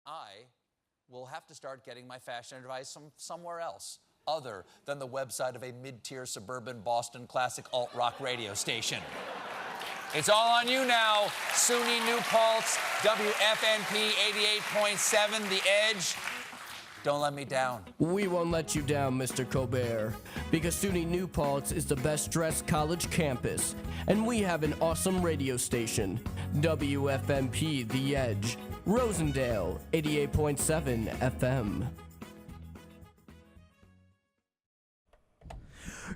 I will have to start getting my fashion advice from somewhere else other than the website of a mid-tier suburban Boston classic alt-rock radio station. It's all on you now, SUNY New Paltz, WFNP 88.7, The Edge. Don't let me down. We won't let you down, Mr. Colbert, because SUNY New Paltz is the best-dressed college campus, and we have an awesome radio station, WFMP The Edge, Rosendale, 88.7 FM.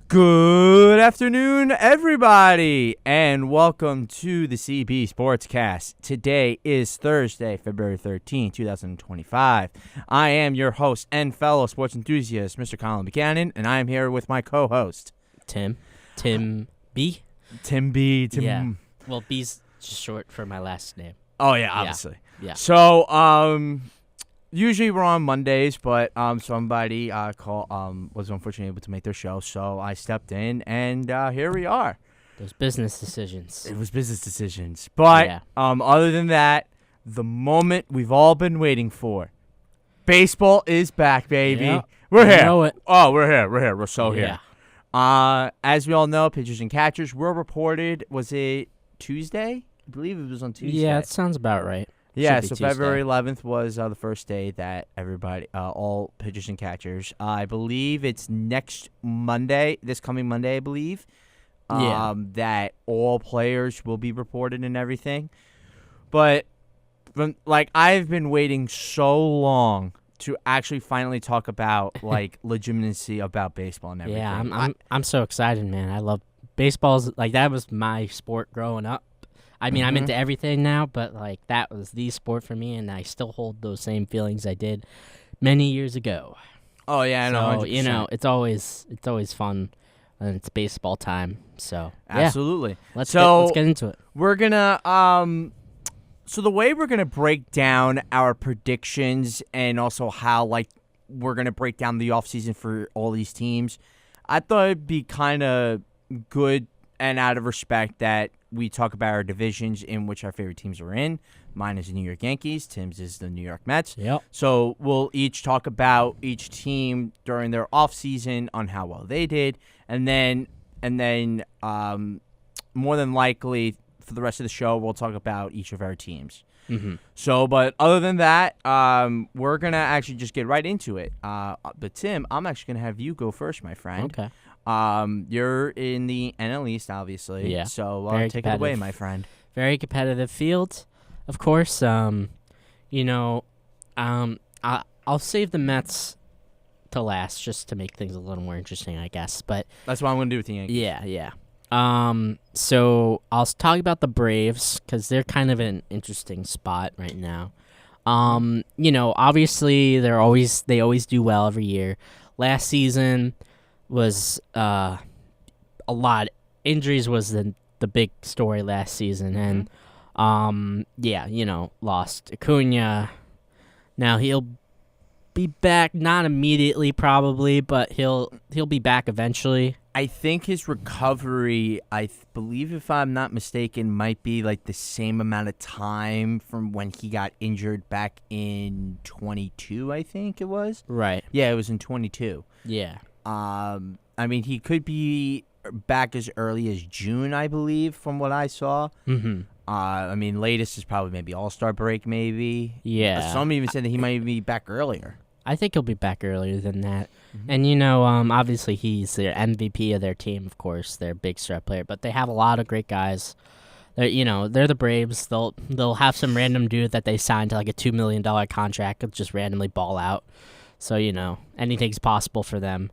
Good afternoon, everybody, and welcome to the CB SportsCast. Today is Thursday, February 13, 2025. I am your host and fellow sports enthusiast, Mr. Colin Buchanan, and I am here with my co-host, Tim B. Yeah. Well, B's just short for my last name. Oh, yeah, obviously. Yeah. So, usually we're on Mondays, but somebody was unfortunately able to make their show, so I stepped in, and here we are. Those business decisions. It was business decisions. But other than that, the moment we've all been waiting for. Baseball is back, baby. Yeah. We're here. Know it. Oh, we're here. We're so here. Yeah. As we all know, pitchers and catchers were reported. Was it Tuesday? I believe it was on Tuesday. Yeah, it sounds about right. Yeah, so Tuesday. February 11th was the first day that everybody, all pitchers and catchers, I believe it's next Monday, this coming Monday, I believe, that all players will be reported and everything. But, I've been waiting so long to actually finally talk about, legitimacy about baseball and everything. Yeah, I'm so excited, man. I love baseball's, that was my sport growing up. I mean, I'm into everything now, but, that was the sport for me, and I still hold those same feelings I did many years ago. Oh, yeah, I know. So, 100%. It's always fun, and it's baseball time, so, absolutely. Let's get into it. We're going to, so the way we're going to break down our predictions and also how, we're going to break down the offseason for all these teams, I thought it'd be kind of good and out of respect that we talk about our divisions in which our favorite teams are in. Mine is the New York Yankees. Tim's is the New York Mets. Yep. So we'll each talk about each team during their offseason on how well they did. And then more than likely for the rest of the show, we'll talk about each of our teams. Mm-hmm. So, but other than that, we're going to actually just get right into it. But Tim, I'm actually going to have you go first, my friend. Okay. You're in the NL East, obviously. Yeah. So take it away, my friend. Very competitive field, of course. I'll save the Mets to last just to make things a little more interesting, I guess. But that's what I'm going to do with the Yankees. Yeah. So I'll talk about the Braves because they're kind of in an interesting spot right now. Obviously they always do well every year. Last season was a lot. Injuries was the big story last season, and lost Acuna. Now he'll be back, not immediately probably, but he'll be back eventually. I think his recovery, I believe if I'm not mistaken, might be the same amount of time from when he got injured back in 22, I think it was. Right. Yeah, it was in 22. Yeah. I mean, he could be back as early as June, I believe, from what I saw. Mm-hmm. I mean, latest is probably maybe All-Star break, maybe. Yeah. Some even said that he might be back earlier. I think he'll be back earlier than that. Mm-hmm. And, obviously he's their MVP of their team, of course, their big star player. But they have a lot of great guys. They're the Braves. They'll have some random dude that they signed to a $2 million contract and just randomly ball out. So, anything's possible for them.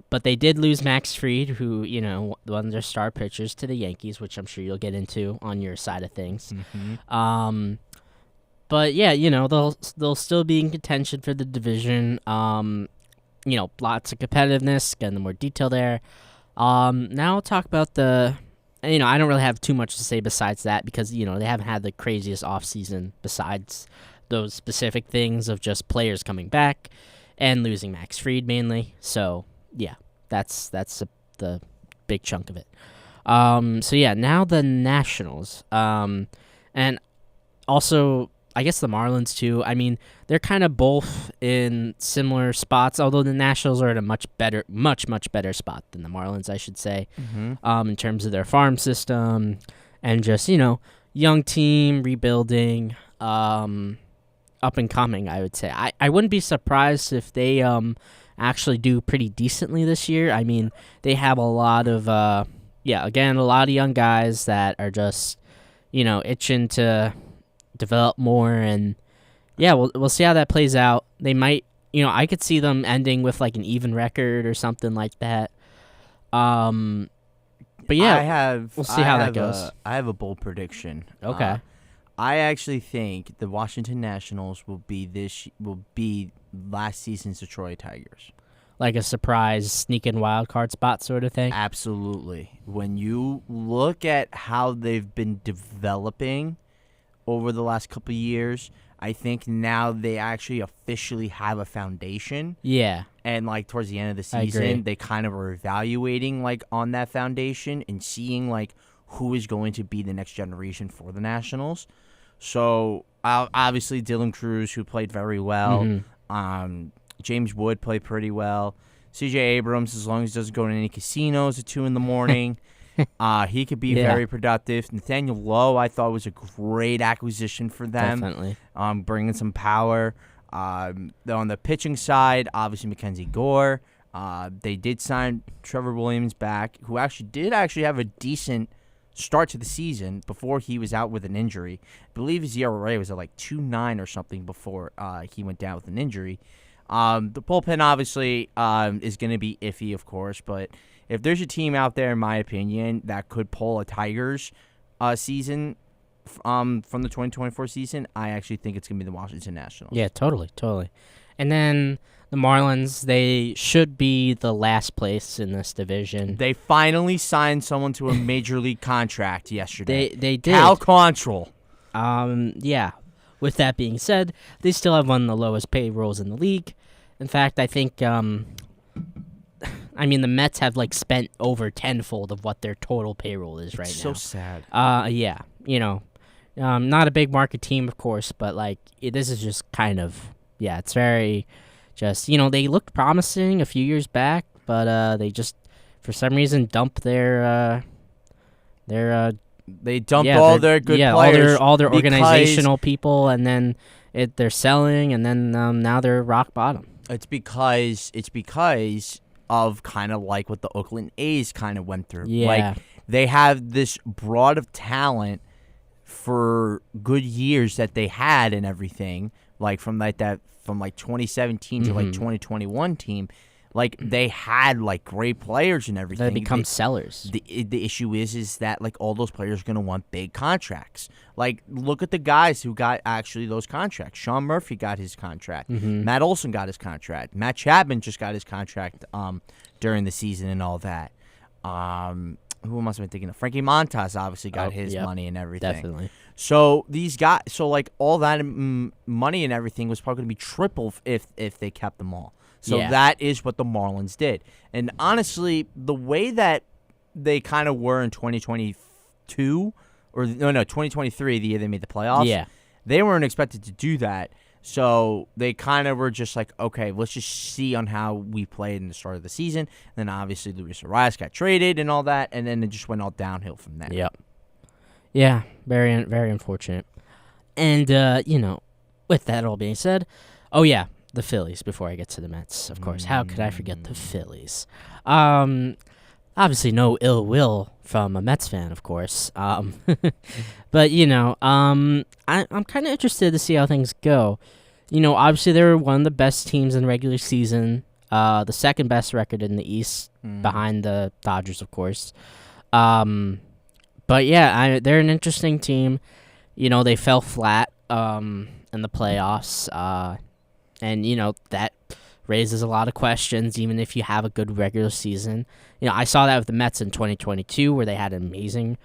But they did lose Max Fried, who, one of their star pitchers, to the Yankees, which I'm sure you'll get into on your side of things. Mm-hmm. But yeah, they'll still be in contention for the division. Lots of competitiveness, getting the more detail there. Now I'll talk about I don't really have too much to say besides that because, they haven't had the craziest offseason besides those specific things of just players coming back and losing Max Fried mainly. So, yeah, that's the big chunk of it. So, yeah, now the Nationals. And also I guess the Marlins too. I mean, they're kind of both in similar spots, although the Nationals are in a much better spot than the Marlins, I should say, in terms of their farm system and just, young team, rebuilding, up and coming, I would say. I wouldn't be surprised if they actually do pretty decently this year. I mean, they have a lot of, a lot of young guys that are just, itching to develop more, and we'll see how that plays out. They might, I could see them ending with like an even record or something like that. But we'll see how that goes. I have a bold prediction. Okay. I actually think the Washington Nationals will be last season's Detroit Tigers. Like a surprise sneak-in wild card spot sort of thing? Absolutely. When you look at how they've been developing over the last couple of years, I think now they actually officially have a foundation. Yeah. And like towards the end of the season, they kind of are evaluating like on that foundation and seeing like who is going to be the next generation for the Nationals. So obviously Dylan Cruz, who played very well. James Wood played pretty well. C.J. Abrams, as long as he doesn't go to any casinos at 2 a.m, he could be very productive. Nathaniel Lowe, I thought, was a great acquisition for them. Definitely. Bringing some power. On the pitching side, obviously Mackenzie Gore. They did sign Trevor Williams back, who did have a decent start to the season before he was out with an injury. I believe his ERA was at like 2.9 or something before he went down with an injury. The bullpen obviously is going to be iffy, of course, but if there's a team out there, in my opinion, that could pull a Tigers season from the 2024 season, I actually think it's going to be the Washington Nationals. Yeah, totally. And then the Marlins, they should be the last place in this division. They finally signed someone to a major league contract yesterday. They did. Cal Quantrill. Yeah. With that being said, they still have one of the lowest payrolls in the league. In fact, I think, the Mets have like spent over tenfold of what their total payroll is right now. So sad. Yeah, not a big market team, of course, but like this is just kind of, it's very, just they looked promising a few years back, but they just for some reason dumped their They dumped all their good players. all their organizational people, and then they're selling, and then now they're rock bottom. It's because of kind of like what the Oakland A's kind of went through. Yeah. Like they have this broad of talent for good years that they had and everything, like from 2017 to like 2021 team. Like they had like great players and everything. They become sellers. The issue is that like all those players are gonna want big contracts. Like look at the guys who got actually those contracts. Sean Murphy got his contract. Matt Olson got his contract. Matt Chapman just got his contract during the season and all that. Who must have been thinking of? Frankie Montas obviously got his money and everything. Definitely. So these guys, like all that money and everything was probably gonna be triple if they kept them all. So that is what the Marlins did. And honestly, the way that they kind of were in 2022, or 2023, the year they made the playoffs, they weren't expected to do that. So they kind of were just like, okay, let's just see on how we played in the start of the season. And then obviously Luis Arias got traded and all that, and then it just went all downhill from there. Yep. Yeah, very, very unfortunate. And, with that all being said, the Phillies, before I get to the Mets, of course. How could I forget the Phillies? Obviously no ill will from a Mets fan, of course. But, I'm kind of interested to see how things go. Obviously they were one of the best teams in the regular season, the second best record in the East, behind the Dodgers, of course. But, they're an interesting team. They fell flat in the playoffs, and, that raises a lot of questions, even if you have a good regular season. I saw that with the Mets in 2022, where they had an amazing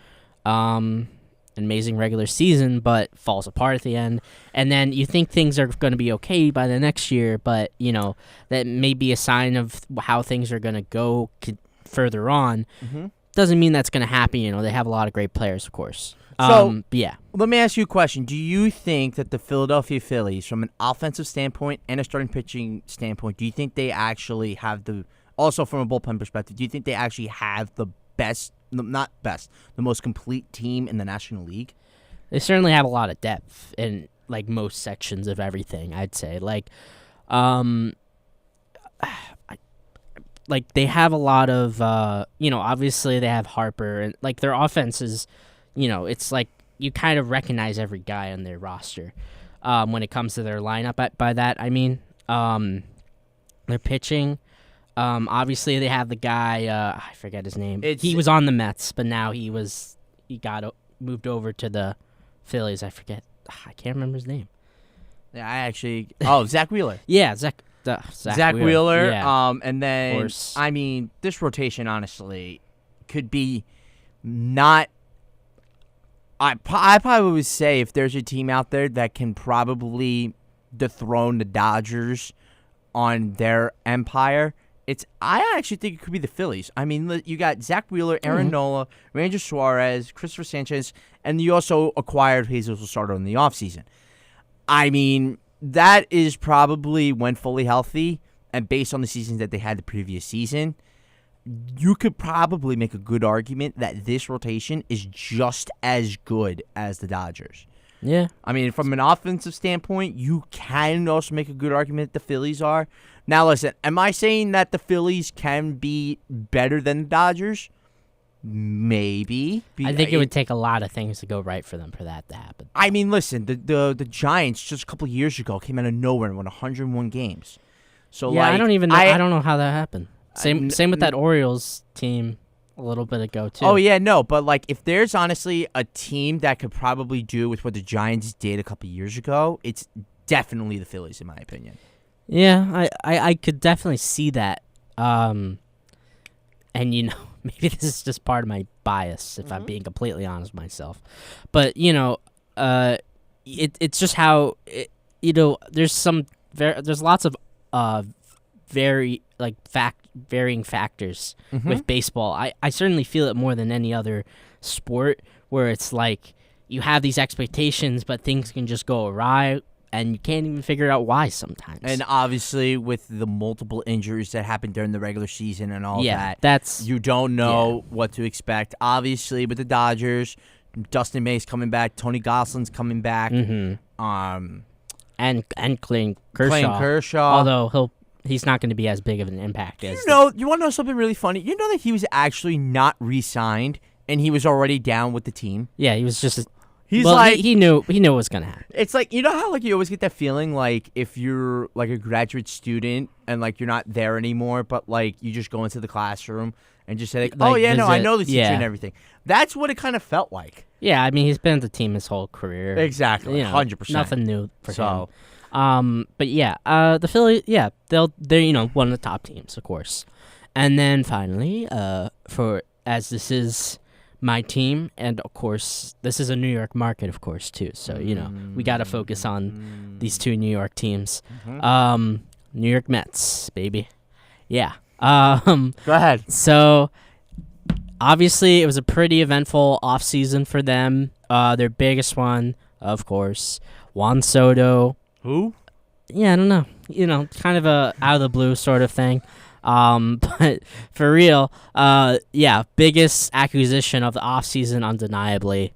regular season, but falls apart at the end. And then you think things are going to be okay by the next year, but, that may be a sign of how things are going to go further on. Doesn't mean that's going to happen. They have a lot of great players, of course. So, but yeah. let me ask you a question. Do you think that the Philadelphia Phillies, from an offensive standpoint and a starting pitching standpoint, do you think they actually have also from a bullpen perspective, do you think they actually have the most complete team in the National League? They certainly have a lot of depth in like most sections of everything, I'd say. Like they have a lot of obviously they have Harper, and like their offense is, it's like you kind of recognize every guy on their roster when it comes to their lineup. By that I mean their pitching. Obviously they have the guy, I forget his name. He was on the Mets, but now he got moved over to the Phillies. I can't remember his name. Yeah, Zach Wheeler. Yeah, Zach Wheeler. Yeah. And then, I mean, this rotation, honestly, could be not... I probably would say if there's a team out there that can probably dethrone the Dodgers on their empire, I actually think it could be the Phillies. I mean, you got Zach Wheeler, Aaron Nola, Ranger Suarez, Christopher Sanchez, and you also acquired Jesus Luzardo in the offseason. I mean, that is probably, when fully healthy, and based on the seasons that they had the previous season, you could probably make a good argument that this rotation is just as good as the Dodgers. Yeah. I mean, from an offensive standpoint, you can also make a good argument that the Phillies are. Now, listen, am I saying that the Phillies can be better than the Dodgers? Maybe. I think it would take a lot of things to go right for them for that to happen. I mean, listen, the Giants just a couple of years ago came out of nowhere and won 101 games. So yeah, I don't even know. I don't know how that happened. Same with that Orioles team a little bit ago too. Oh yeah, no, but like if there's honestly a team that could probably do with what the Giants did a couple of years ago, it's definitely the Phillies, in my opinion. Yeah, I could definitely see that. And maybe this is just part of my bias, if I'm being completely honest with myself. But it's just how there's lots of varying factors with baseball. I certainly feel it more than any other sport, where it's like you have these expectations, but things can just go awry, and you can't even figure out why sometimes. And obviously, with the multiple injuries that happened during the regular season and all you don't know what to expect. Obviously, with the Dodgers, Dustin May's coming back, Tony Gosselin's coming back, and Clayton Kershaw. Although he's not going to be as big of an impact as... you want to know something really funny? You know that he was actually not re-signed, and he was already down with the team? Yeah, he was just... He knew what was going to happen. It's like, you know how like you always get that feeling like if you're like a graduate student and like you're not there anymore, but like you just go into the classroom and just say like, oh yeah, no, I know the teacher and everything. That's what it kind of felt like. Yeah, I mean, he's been at the team his whole career. Exactly, 100%. Nothing new for him. But yeah, the Phillies, they're one of the top teams, of course. And then finally, as this is my team, and of course, this is a New York market, of course, too. So we got to focus on these two New York teams. New York Mets, baby. Yeah. Go ahead. So obviously, it was a pretty eventful offseason for them. Their biggest one, of course, Juan Soto. Who? Yeah, I don't know. Kind of a out of the blue sort of thing. But for real, biggest acquisition of the offseason, undeniably.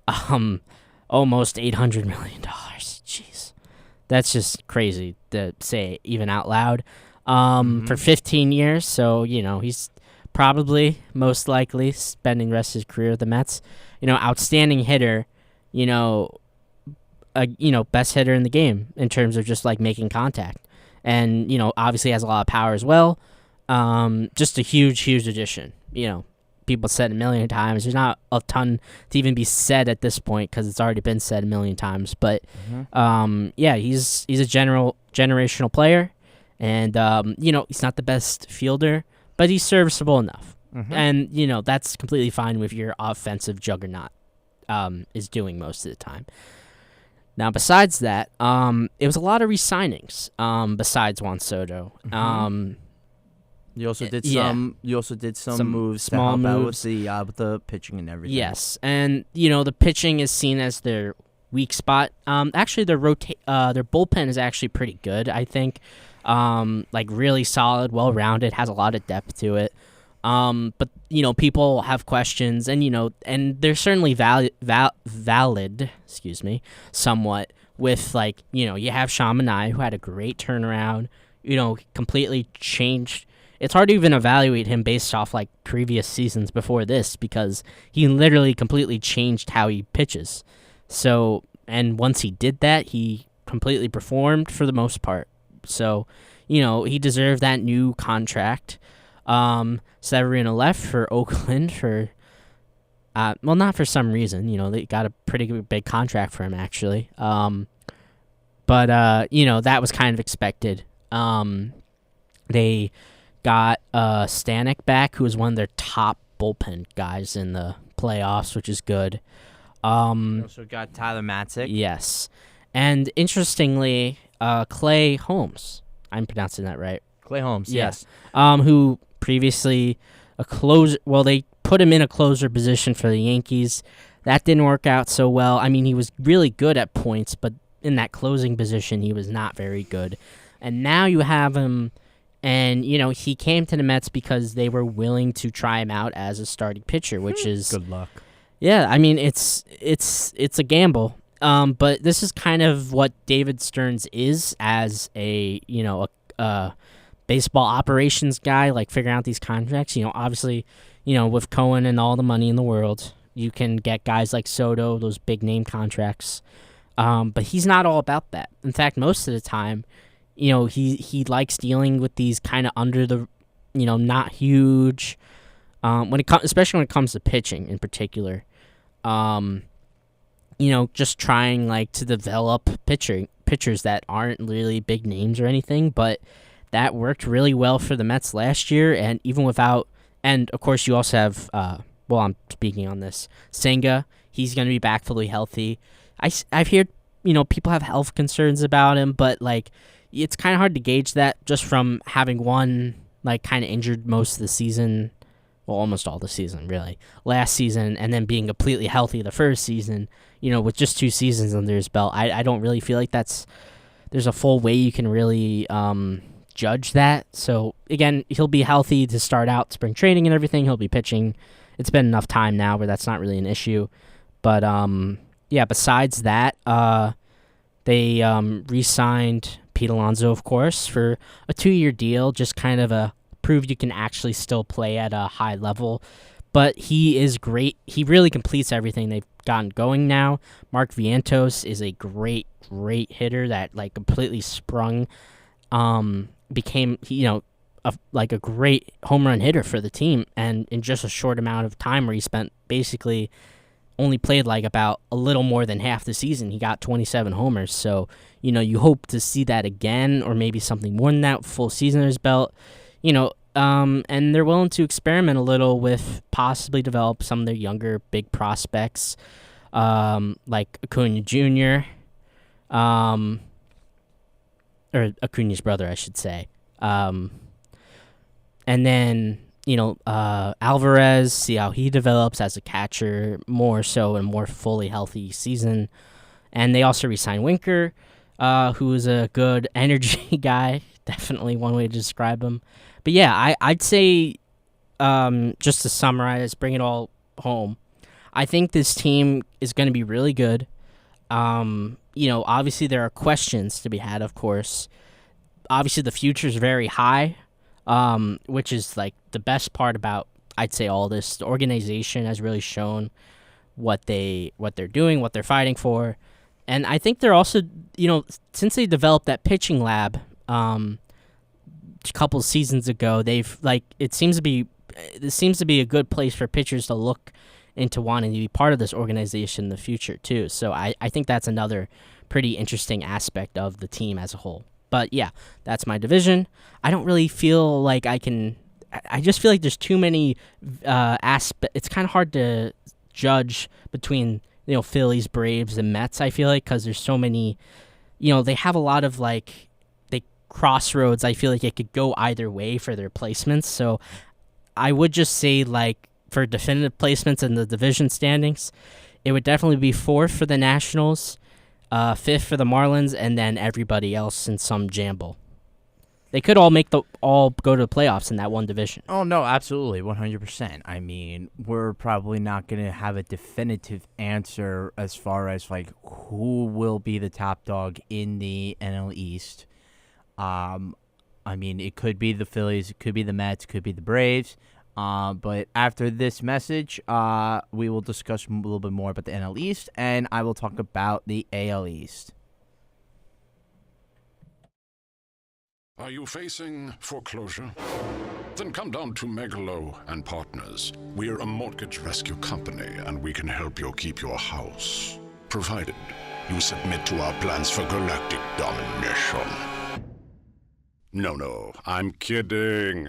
Almost $800 million. Jeez. That's just crazy to say even out loud. For 15 years, so, he's probably most likely spending the rest of his career at the Mets. Outstanding hitter, best hitter in the game in terms of just like making contact. And, obviously has a lot of power as well. Just a huge addition. People said a million times. There's not a ton to even be said at this point because it's already been said a million times. But, he's a generational player. And, he's not the best fielder, but he's serviceable enough. And, that's completely fine with your offensive juggernaut is doing most of the time. Now, besides that, it was a lot of re-signings besides Juan Soto. You also did Yeah. some. You also did some moves to small help out moves. with the pitching and everything. Yes, and the pitching is seen as their weak spot. Actually, their bullpen is actually pretty good. I think, like really solid, well-rounded, has a lot of depth to it. But people have questions, and and they're certainly valid. Excuse me, somewhat with like you have Sean Manai, who had a great turnaround. Completely changed. It's hard to even evaluate him based off like previous seasons before this because he literally completely changed how he pitches. So, and once he did that, he completely performed for the most part. So, he deserved that new contract. Severino left for Oakland for, not for some reason. They got a pretty big contract for him actually. But that was kind of expected. They got Stanek back, who was one of their top bullpen guys in the playoffs, which is good. Also got Tyler Matzik. Yes. And interestingly, Clay Holmes. I'm pronouncing that right. Clay Holmes, yes. Who previously a closer. Well, they put him in a closer position for the Yankees. That didn't work out so well. I mean, he was really good at points, but in that closing position, he was not very good. And now you have him, and he came to the Mets because they were willing to try him out as a starting pitcher, which is Good luck. Yeah, I mean it's a gamble. But this is kind of what David Stearns is as a baseball operations guy, like figuring out these contracts. Obviously, with Cohen and all the money in the world, you can get guys like Soto, those big name contracts. But he's not all about that. In fact, most of the time, he likes dealing with these kind of under the, not huge. Especially when it comes to pitching in particular, just trying like to develop pitchers that aren't really big names or anything, but that worked really well for the Mets last year, and even without, and of course you also have, I'm speaking on this, Senga, he's going to be back fully healthy. I've heard, people have health concerns about him, but like, it's kind of hard to gauge that just from having one, like, kind of injured most of the season. Well, almost all the season, really. Last season, and then being completely healthy the first season, with just 2 seasons under his belt. I don't really feel like there's a full way you can really judge that. So, again, he'll be healthy to start out spring training and everything. He'll be pitching. It's been enough time now where that's not really an issue. But, besides that, they re-signed Pete Alonso, of course, for a 2-year deal, just kind of prove you can actually still play at a high level. But he is great. He really completes everything they've gotten going now. Mark Vientos is a great, great hitter that like completely sprung, became a great home run hitter for the team. And in just a short amount of time where he spent basically only played like about a little more than half the season, he got 27 homers. So, you hope to see that again, or maybe something more than that, full season under his belt. And they're willing to experiment a little with possibly develop some of their younger big prospects, like Acuna Jr., or Acuna's brother, I should say. And then, Alvarez, see how he develops as a catcher, more so and more fully healthy season. And they also re-signed Winker, who is a good energy guy, definitely one way to describe him. But yeah, I'd say, just to summarize, bring it all home, I think this team is going to be really good. Obviously there are questions to be had, of course. Obviously the future is very high, which is like the best part about, I'd say, all this. The organization has really shown what they're doing, what they're fighting for. And I think they're also, since they developed that pitching lab, a couple seasons ago, this seems to be a good place for pitchers to look into wanting to be part of this organization in the future too. So I think that's another pretty interesting aspect of the team as a whole. But yeah, that's my division. I don't really feel like I just feel like there's too many aspects. It's kind of hard to judge between Phillies, Braves, and Mets. I feel like because there's so many, they have a lot of crossroads. I feel like it could go either way for their placements. So I would just say, like, for definitive placements in the division standings, it would definitely be 4th for the Nationals, 5th for the Marlins, and then everybody else in some jamble. They could all all go to the playoffs in that one division. Oh, no, absolutely, 100%. I mean, we're probably not going to have a definitive answer as far as, like, who will be the top dog in the NL East. I mean, it could be the Phillies, it could be the Mets, it could be the Braves. But after this message, we will discuss a little bit more about the NL East, and I will talk about the AL East. Are you facing foreclosure? Then come down to Megalo and Partners. We're a mortgage rescue company, and we can help you keep your house, provided you submit to our plans for galactic domination. No, I'm kidding.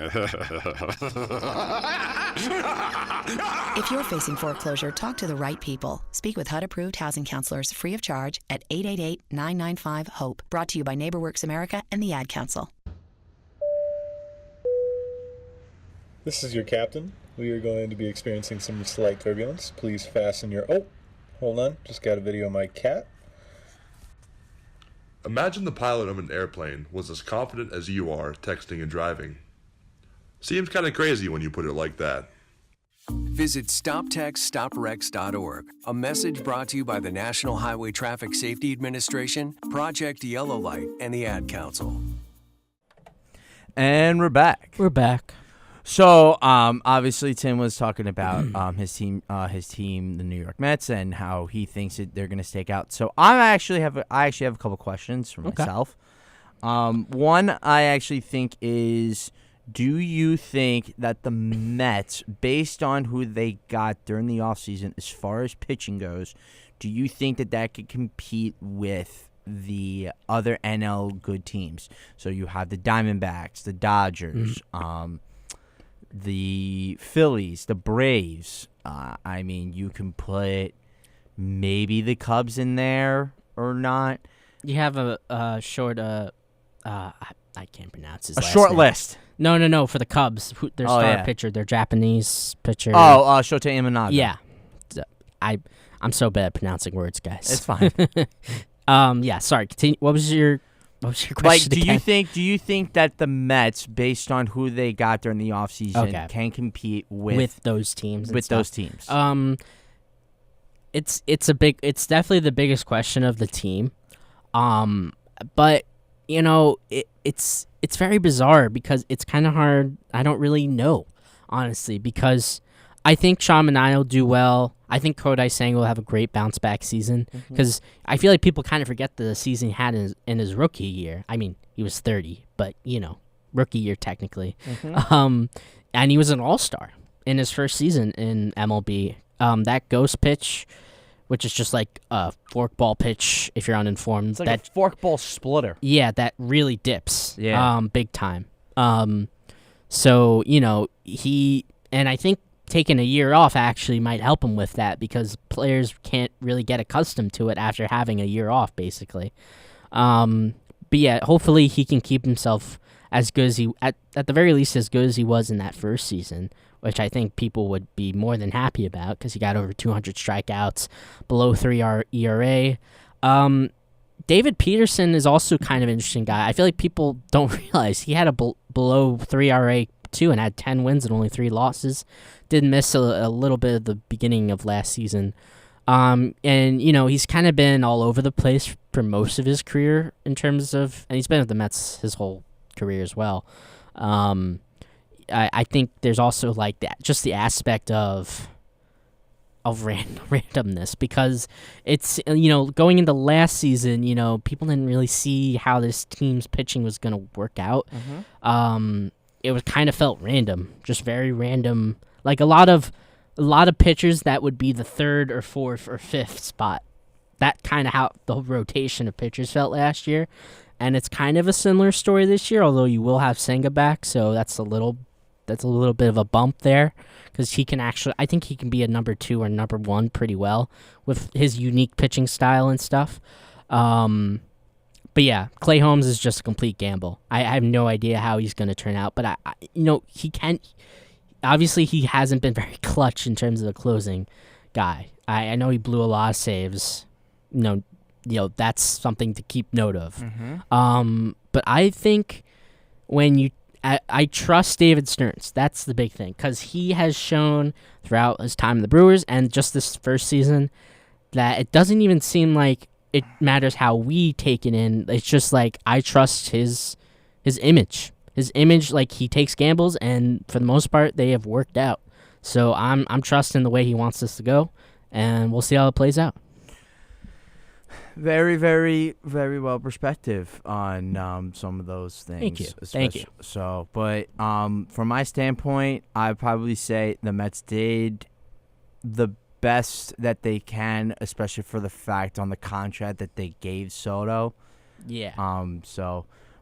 If you're facing foreclosure, talk to the right people. Speak with HUD-approved housing counselors free of charge at 888-995-HOPE. Brought to you by NeighborWorks America and the Ad Council. This is your captain. We are going to be experiencing some slight turbulence. Please fasten your... Oh, hold on. Just got a video of my cat. Imagine the pilot of an airplane was as confident as you are texting and driving. Seems kind of crazy when you put it like that. Visit StopTextStopWrecks.org. A message brought to you by the National Highway Traffic Safety Administration, Project Yellow Light, and the Ad Council. And we're back. We're back. So, obviously, Tim was talking about his team, the New York Mets, and how he thinks that they're going to stake out. So, I actually have a couple questions for myself. One I actually think is, do you think that the Mets, based on who they got during the offseason as far as pitching goes, do you think that could compete with the other NL good teams? So, you have the Diamondbacks, the Dodgers, the Phillies, the Braves. I mean, you can put maybe the Cubs in there or not. You have a short, I can't pronounce his last short name. list. No, for the Cubs, their star pitcher, their Japanese pitcher. Shota Imanaga. Yeah. I'm so bad at pronouncing words, guys. It's fine. Yeah, sorry. Continue. What was your question do again? you think that the Mets, based on who they got during the offseason, can compete with those teams? Those teams. It's definitely the biggest question of the team. But it's very bizarre because it's kind of hard. I don't really know, honestly, because I think Sean Manaea will do well. I think Kodai Senga will have a great bounce-back season because I feel like people kind of forget the season he had in his rookie year. I mean, he was 30, but, rookie year technically. And he was an all-star in his first season in MLB. That ghost pitch, which is just like a forkball pitch if you're uninformed. It's like a forkball splitter. Yeah, that really dips big time. So, and I think taking a year off actually might help him with that because players can't really get accustomed to it after having a year off, basically. But yeah, hopefully he can keep himself as good as he, at the very least, as good as he was in that first season, which I think people would be more than happy about because he got over 200 strikeouts, below 3 ERA. David Peterson is also kind of an interesting guy. I feel like people don't realize he had a below 3 ERA too and had 10 wins and only 3 losses. Did miss a little bit at the beginning of last season. And, he's kind of been all over the place for most of his career in terms of, and he's been with the Mets his whole career as well. I think there's also like that, just the aspect of randomness because it's, going into last season, people didn't really see how this team's pitching was going to work out. It was kind of felt random, just very random. Like a lot of pitchers that would be the 3rd or 4th or 5th spot. That kind of how the rotation of pitchers felt last year. And it's kind of a similar story this year, although you will have Senga back, so that's a little bit of a bump there because I think he can be a number 2 or number 1 pretty well with his unique pitching style and stuff. But But yeah, Clay Holmes is just a complete gamble. I have no idea how he's going to turn out, but he can. Obviously, he hasn't been very clutch in terms of the closing guy. I know he blew a lot of saves. That's something to keep note of. But I think I trust David Stearns. That's the big thing, because he has shown throughout his time in the Brewers and just this first season that it doesn't even seem like it matters how we take it in. It's just like I trust his image. His image, like, he takes gambles, and for the most part, they have worked out. So I'm trusting the way he wants this to go, and we'll see how it plays out. Very, very, very well perspective on some of those things. Thank you. So, but from my standpoint, I'd probably say the Mets did the best that they can, especially for the fact on the contract that they gave Soto. Yeah.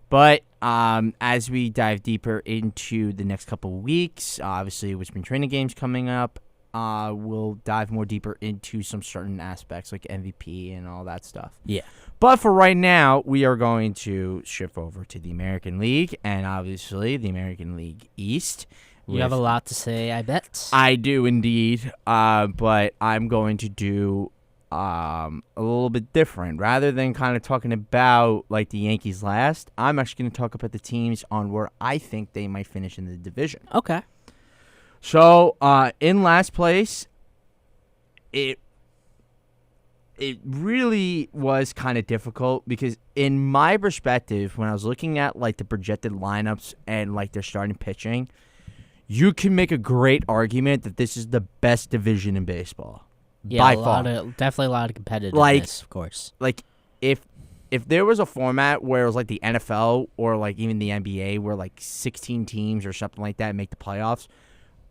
But as we dive deeper into the next couple of weeks, obviously with spring training games coming up, we'll dive more deeper into some certain aspects like MVP and all that stuff. Yeah. But for right now, we are going to shift over to the American League and obviously the American League East. You have a lot to say, I bet. I do indeed, but I'm going to do a little bit different. Rather than kind of talking about like the Yankees last, I'm actually going to talk about the teams on where I think they might finish in the division. Okay. So in last place, it really was kind of difficult because in my perspective, when I was looking at like the projected lineups and like their starting pitching, you can make a great argument that this is the best division in baseball. Yeah, by far. Definitely a lot of competitiveness, of course. Like if there was a format where it was like the NFL or like even the NBA where like 16 teams or something like that make the playoffs,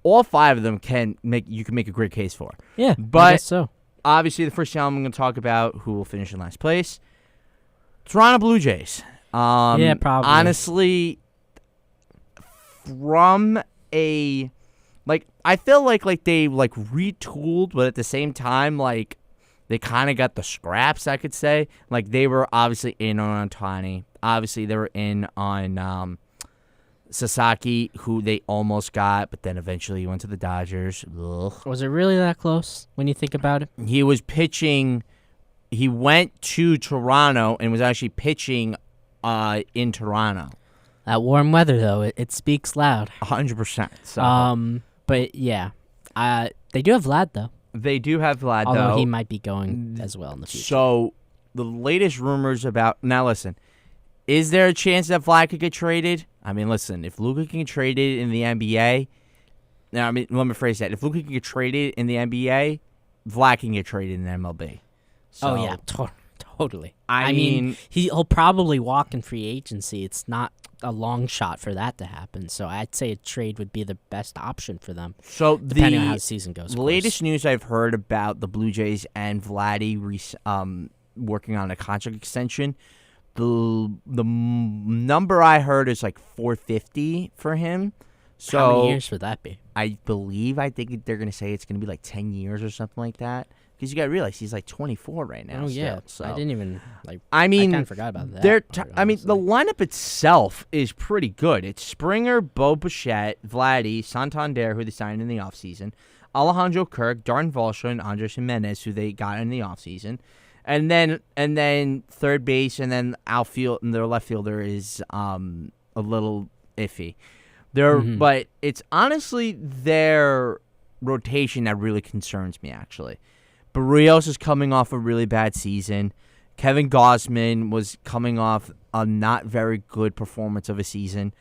all 5 of them you can make a great case for. Yeah, but I guess so. Obviously the first team I'm going to talk about who will finish in last place, Toronto Blue Jays. Yeah, probably. Honestly, from I feel like they like retooled, but at the same time, like they kind of got the scraps, I could say. Like they were obviously in on Ohtani. Obviously they were in on Sasaki, who they almost got, but then eventually he went to the Dodgers. Ugh. Was it really that close when you think about it? He was pitching. He went to Toronto and was actually pitching in Toronto. That warm weather, though, it speaks loud. 100%. So. But yeah, they do have Vlad though. They do have Vlad Although though. he might be going as well in the future. So the latest rumors about now, listen, is there a chance that Vlad could get traded? I mean, listen, if Luka can get traded in the NBA, now I mean, let me phrase that: if Luka can get traded in the NBA, Vlad can get traded in the MLB. So, oh yeah, totally. I mean, he'll probably walk in free agency. It's not a long shot for that to happen. So I'd say a trade would be the best option for them. So depending on how the season goes. The latest news I've heard about the Blue Jays and Vladdy working on a contract extension, the number I heard is like $450 for him. So how many years would that be? I think they're going to say it's going to be like 10 years or something like that. Because you got to realize he's like 24 right now. Oh, yeah. So. I didn't even, I mean, I kind of forgot about that. The lineup itself is pretty good. It's Springer, Bo Bichette, Vladdy, Santander, who they signed in the offseason, Alejandro Kirk, Darren Valsha, and Andres Jimenez, who they got in the offseason. And then third base, and then outfield, and their left fielder is a little iffy. But it's honestly their rotation that really concerns me, actually. Barrios is coming off a really bad season. Kevin Gausman was coming off a not very good performance of a season.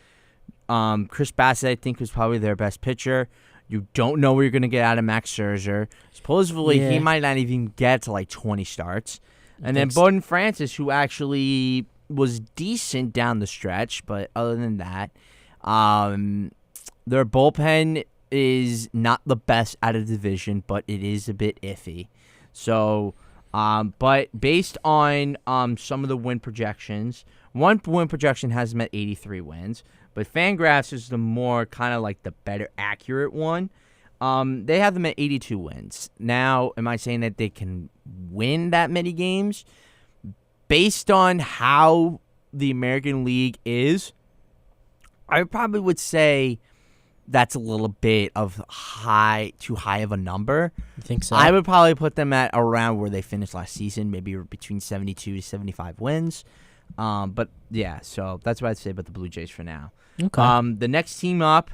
Chris Bassett, I think, was probably their best pitcher. You don't know what you're going to get out of Max Scherzer. Supposedly, he might not even get to like 20 starts. And then Bowden Francis, who actually was decent down the stretch, but other than that, their bullpen is not the best out of the division, but it is a bit iffy. So, but based on some of the win projections, one win projection has them at 83 wins, but Fangraphs is the more kind of like the better accurate one. They have them at 82 wins. Now, am I saying that they can win that many games? based on how the American League is, I probably would say that's a little bit of too high of a number. You think so? I would probably put them at around where they finished last season, maybe between 72 to 75 wins. But yeah, so that's what I'd say about the Blue Jays for now. Okay. The next team up,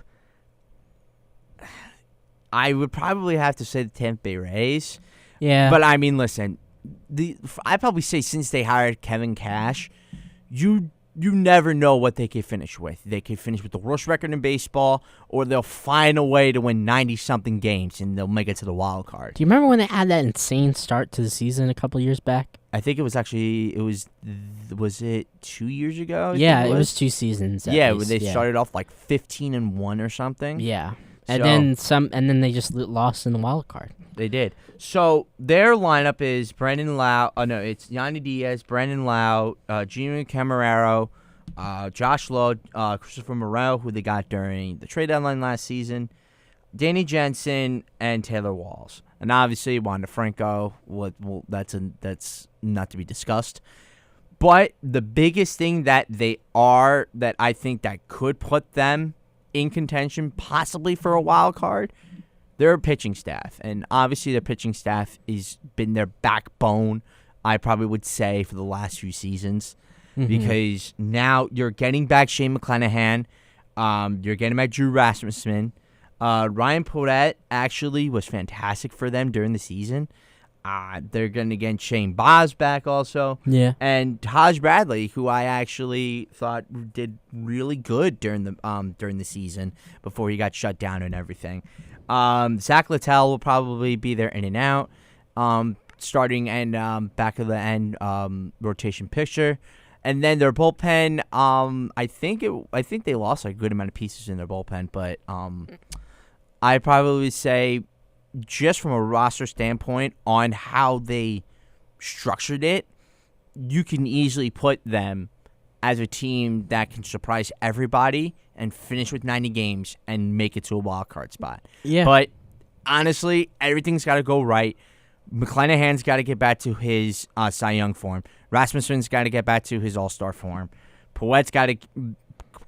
I would probably have to say the Tampa Bay Rays. Yeah. But I mean, listen, I'd probably say since they hired Kevin Cash, you never know what they could finish with. They could finish with the worst record in baseball, or they'll find a way to win 90-something games, and they'll make it to the wild card. Do you remember when they had that insane start to the season a couple years back? I think it was actually, was it 2 years ago? Yeah, it was 2 seasons. Yeah, where they started off like 15-1 or something. Yeah. And then they just lost in the wild card. They did. So their lineup is Brandon Lau. Oh no, it's Yanni Diaz, Brandon Lau, Junior Camarero, Josh Lowe, Christopher Morel, who they got during the trade deadline last season, Danny Jensen, and Taylor Walls. And obviously Wander Franco. That's not to be discussed. But the biggest thing that I think that could put them in contention, possibly for a wild card, their pitching staff. And obviously their pitching staff has been their backbone, I probably would say, for the last few seasons. Mm-hmm. Because now you're getting back Shane McClanahan. You're getting back Drew Rasmussen. Ryan Podet actually was fantastic for them during the season. They're going to get Shane Baz back also. Yeah. And Taj Bradley, who I actually thought did really good during the season before he got shut down and everything. Zach Littell will probably be there in and out, starting and back of the end rotation pitcher. And then their bullpen, I think they lost a good amount of pieces in their bullpen, but I probably would say, just from a roster standpoint on how they structured it, you can easily put them as a team that can surprise everybody and finish with 90 games and make it to a wild card spot. Yeah. But honestly, everything's got to go right. McClanahan's got to get back to his Cy Young form. Rasmussen's got to get back to his All-Star form. Poet's got to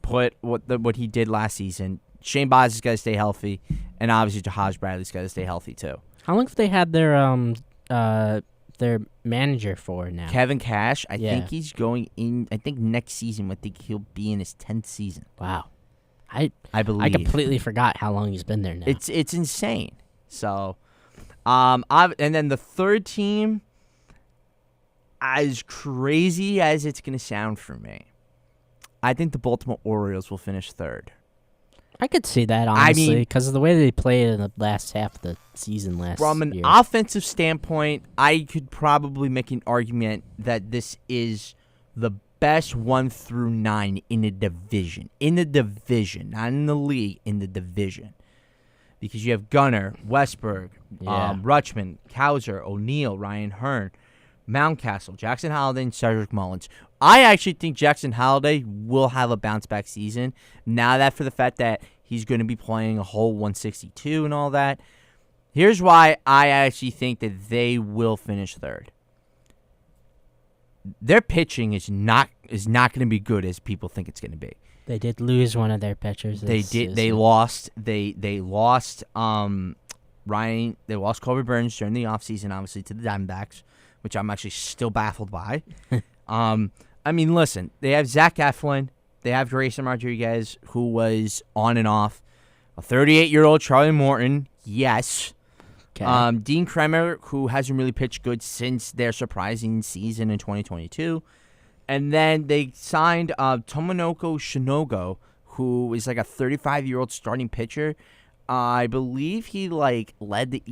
put what he did last season. Shane Baz has got to stay healthy, and obviously Taj Bradley's got to stay healthy too. How long have they had their manager for now? Kevin Cash, I think he's going in. I think next season, I think he'll be in his 10th season. Wow, I believe. I completely forgot how long he's been there now. It's insane. So, and then the third team, as crazy as it's going to sound for me, I think the Baltimore Orioles will finish third. I could see that, honestly, because of the way they played in the last half of the season last year. From an offensive standpoint, I could probably make an argument that this is the best 1 through 9 in the division. In the division, not in the league, in the division. Because you have Gunnar, Westberg, Rutschman, Kauser, O'Neill, Ryan Hearn, Mountcastle, Jackson Holliday, and Cedric Mullins. I actually think Jackson Holliday will have a bounce-back season. Now that for the fact that he's going to be playing a whole 162 and all that. Here's why I actually think that they will finish third. Their pitching is not going to be good as people think it's going to be. They did lose one of their pitchers. They did. They lost. They lost Ryan. They lost Colby Burns during the offseason, obviously, to the Diamondbacks, which I'm actually still baffled by. I mean, listen, they have Zach Eflin. They have Grayson Rodriguez, who was on and off. A 38-year-old Charlie Morton, yes. Okay. Dean Kremer, who hasn't really pitched good since their surprising season in 2022. And then they signed Tomonoko Shinogo, who is like a 35-year-old starting pitcher. I believe he led the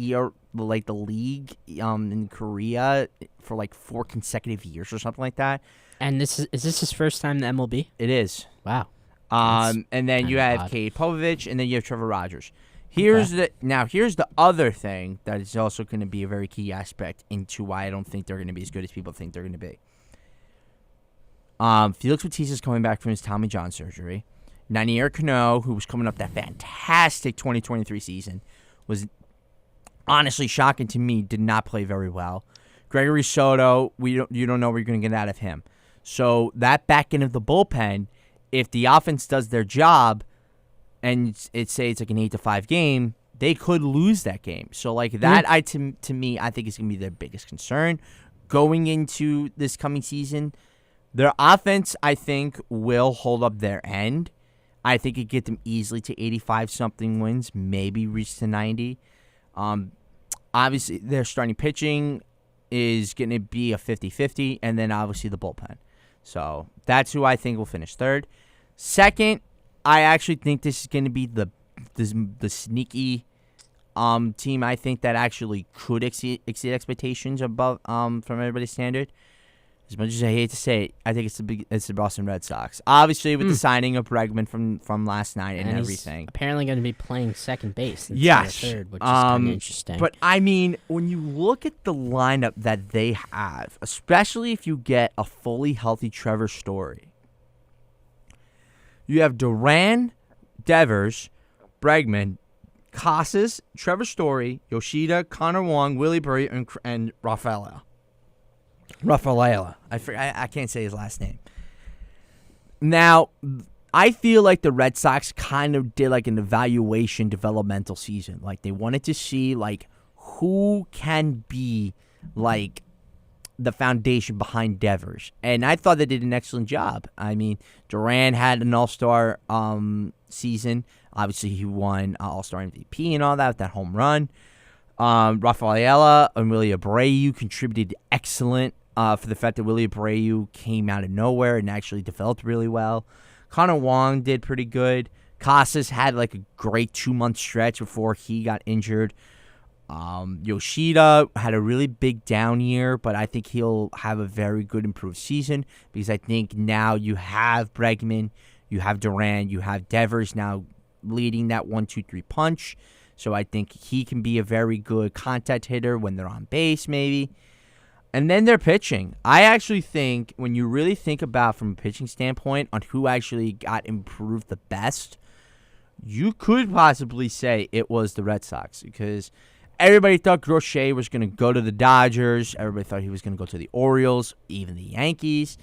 league in Korea for 4 consecutive years or something like that. And is this his first time in the MLB? It is. Wow. And then you have Cade Povich, and then you have Trevor Rogers. Here's the other thing that is also going to be a very key aspect into why I don't think they're going to be as good as people think they're going to be. Felix Bautista is coming back from his Tommy John surgery. Nanier Cano, who was coming up that fantastic 2023 season, was honestly shocking to me, did not play very well. Gregory Soto, you don't know what you're going to get out of him. So that back end of the bullpen, if the offense does their job, and it's like an 8-5 game, they could lose that game. So like that, to me, I think is going to be their biggest concern going into this coming season. Their offense, I think, will hold up their end. I think it get them easily to 85-something wins, maybe reach to 90. Obviously, their starting pitching is going to be a 50-50, and then obviously the bullpen. So that's who I think will finish third. Second, I actually think this is going to be the sneaky team. I think that actually could exceed expectations above from everybody's standard. As much as I hate to say it, I think it's the Boston Red Sox. Obviously, with the signing of Bregman from last night and everything. He's apparently going to be playing second base instead yes. of third, which is kind of interesting. But, I mean, when you look at the lineup that they have, especially if you get a fully healthy Trevor Story, you have Duran, Devers, Bregman, Casas, Trevor Story, Yoshida, Connor Wong, Willie Berry, and Rafaela. I can't say his last name. Now, I feel like the Red Sox kind of did like an evaluation developmental season. Like they wanted to see like who can be like the foundation behind Devers. And I thought they did an excellent job. I mean, Duran had an all-star season. Obviously, he won all-star MVP and all that with that home run. Rafaela and Willie Abreu contributed excellent for the fact that Willie Abreu came out of nowhere and actually developed really well. Connor Wong did pretty good. Casas had like a great 2-month stretch before he got injured. Yoshida had a really big down year, but I think he'll have a very good improved season because I think now you have Bregman, you have Duran, you have Devers now leading that 1-2-3 punch. So I think he can be a very good contact hitter when they're on base, maybe. And then their pitching. I actually think when you really think about from a pitching standpoint on who actually got improved the best, you could possibly say it was the Red Sox because everybody thought Crochet was going to go to the Dodgers. Everybody thought he was going to go to the Orioles, even the Yankees.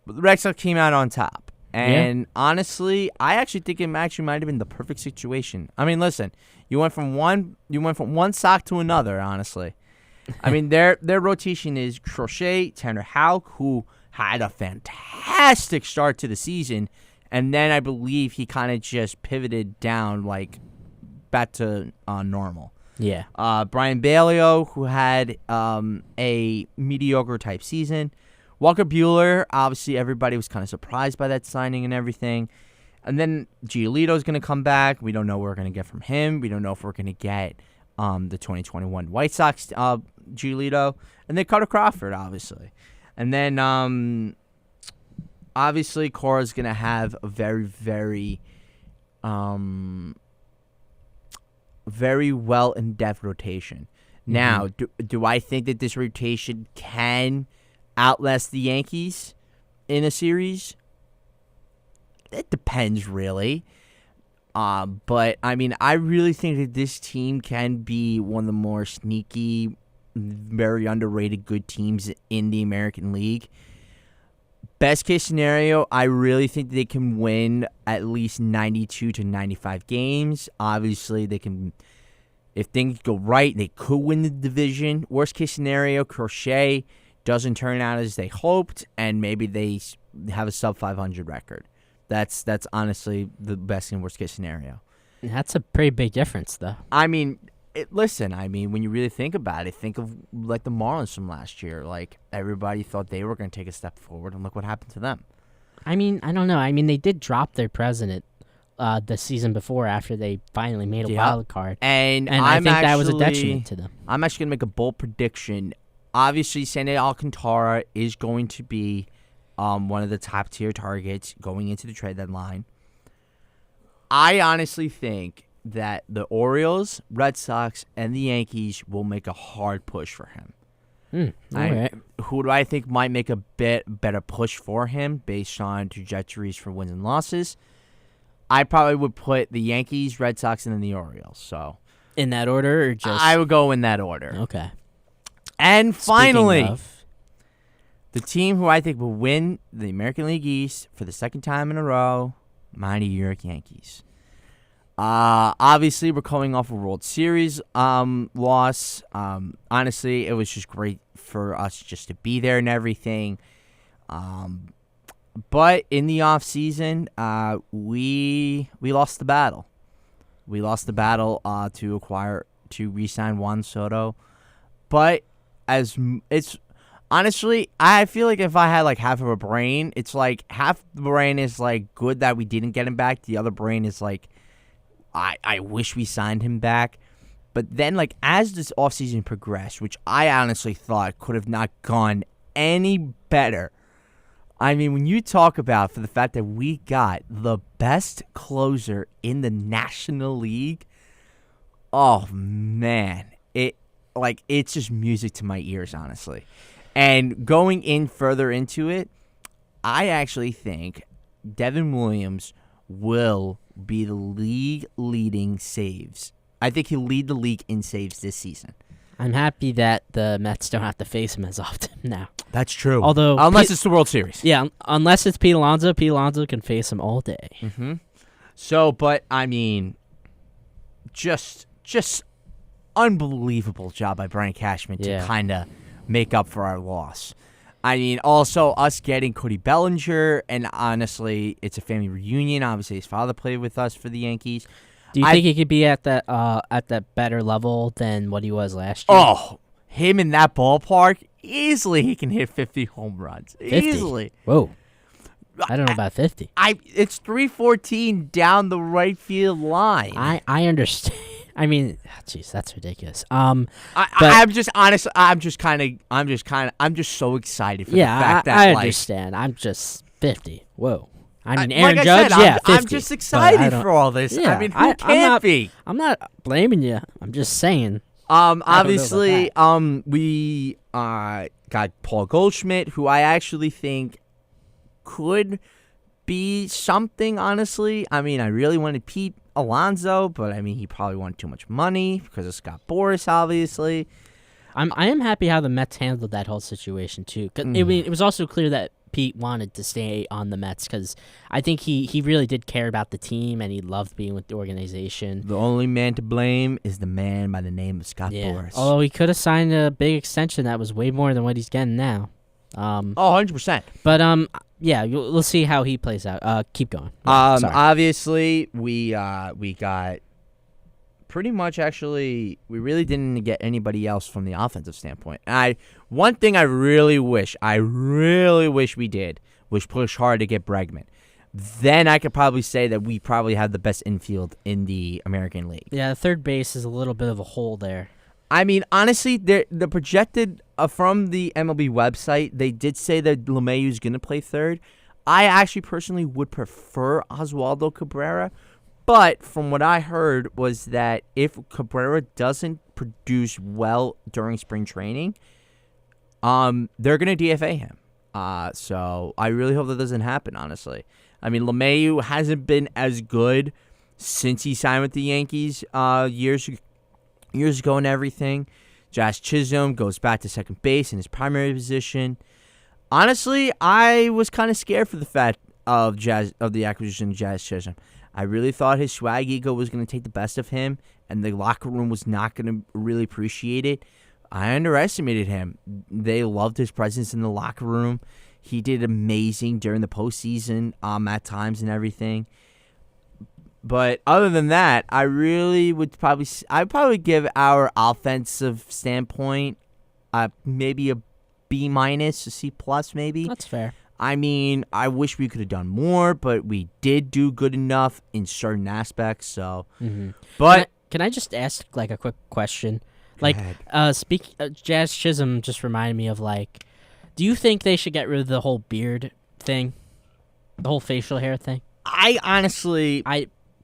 But the Red Sox came out on top. And honestly, I actually think it actually might have been the perfect situation. I mean, listen, you went from one sock to another, honestly. I mean, their rotation is Crochet, Tanner Houck, who had a fantastic start to the season, and then I believe he kind of just pivoted down, like, back to normal. Yeah. Brian Bailio, who had a mediocre-type season. Walker Buehler, obviously everybody was kind of surprised by that signing and everything. And then Giolito's going to come back. We don't know what we're going to get from him. We don't know if we're going to get the 2021 White Sox Giolito. And then Carter Crawford, obviously. And then obviously Cora's going to have a very, very, very well in-depth rotation. Now, do I think that this rotation can outlast the Yankees in a series? It depends, really. But, I mean, I really think that this team can be one of the more sneaky, very underrated good teams in the American League. Best case scenario, I really think they can win at least 92 to 95 games. Obviously, they can, if things go right, they could win the division. Worst case scenario, Crochet doesn't turn out as they hoped, and maybe they have a sub-500 record. That's honestly the best and worst case scenario. That's a pretty big difference, though. I mean, when you really think about it, think of like the Marlins from last year. Like everybody thought they were going to take a step forward, and look what happened to them. I mean, I don't know. I mean, they did drop their president the season before after they finally made a wild card, and I think that was a detriment to them. I'm actually going to make a bold prediction. Obviously, Sandy Alcantara is going to be one of the top-tier targets going into the trade deadline. I honestly think that the Orioles, Red Sox, and the Yankees will make a hard push for him. Right. Who do I think might make a bit better push for him based on trajectories for wins and losses? I probably would put the Yankees, Red Sox, and then the Orioles. So in that order, or just I would go in that order. Okay. And finally, Speaking of, the team who I think will win the American League East for the second time in a row, my New York Yankees. Obviously, we're coming off a World Series loss. Honestly, it was just great for us just to be there and everything. But in the offseason, we lost the battle. We lost the battle to re-sign Juan Soto. But honestly, I feel like if I had like half of a brain, it's like half the brain is like good that we didn't get him back. The other brain is like, I wish we signed him back. But then, like, as this offseason progressed, which I honestly thought could have not gone any better. I mean, when you talk about for the fact that we got the best closer in the National League, oh, man. It's just music to my ears, honestly. And going in further into it, I actually think Devin Williams will be the league-leading saves. I think he'll lead the league in saves this season. I'm happy that the Mets don't have to face him as often now. That's true. Although unless it's the World Series. Yeah, unless it's Pete Alonso can face him all day. Mm-hmm. So, but, I mean, just unbelievable job by Brian Cashman to kind of make up for our loss. I mean, also us getting Cody Bellinger, and honestly, it's a family reunion. Obviously, his father played with us for the Yankees. Do you think he could be at that better level than what he was last year? Oh, him in that ballpark, easily he can hit 50 home runs. 50? Easily. Whoa. I don't know about 50. It's 314 down the right field line. I understand. I mean, jeez, that's ridiculous. I'm just so excited for the fact that I understand. I'm just 50. Whoa. I mean, Aaron like Judge, I said, 50. I'm just excited for all this. Yeah, I mean, who can't be? I'm not blaming you. I'm just saying. Obviously, we got Paul Goldschmidt, who I actually think could be something, honestly. I mean, I really wanted Pete Alonso, but I mean, he probably wanted too much money because of Scott Boras, obviously. I am happy how the Mets handled that whole situation, too. 'Cause, I mean, it was also clear that Pete wanted to stay on the Mets because I think he really did care about the team and he loved being with the organization. The only man to blame is the man by the name of Scott Boras. Although he could have signed a big extension that was way more than what he's getting now. 100%. But yeah, we'll see how he plays out. Keep going. Obviously, we got pretty much actually. We really didn't get anybody else from the offensive standpoint. One thing I really wish we did was push hard to get Bregman. Then I could probably say that we probably have the best infield in the American League. Yeah, the third base is a little bit of a hole there. I mean, honestly, the projected from the MLB website, they did say that LeMahieu is going to play third. I actually personally would prefer Oswaldo Cabrera, but from what I heard was that if Cabrera doesn't produce well during spring training, they're going to DFA him. So I really hope that doesn't happen, honestly. I mean, LeMahieu hasn't been as good since he signed with the Yankees years ago and everything. Jazz Chisholm goes back to second base in his primary position. Honestly, I was kind of scared for the fact of the acquisition of Jazz Chisholm. I really thought his swag ego was going to take the best of him, and the locker room was not going to really appreciate it. I underestimated him. They loved his presence in the locker room. He did amazing during the postseason at times and everything. But other than that, I really would probably give our offensive standpoint maybe a B-, a C+, maybe. That's fair. I mean, I wish we could have done more, but we did do good enough in certain aspects. So, but can I just ask like a quick question? Like, Jazz Chisholm just reminded me of like, do you think they should get rid of the whole beard thing, the whole facial hair thing?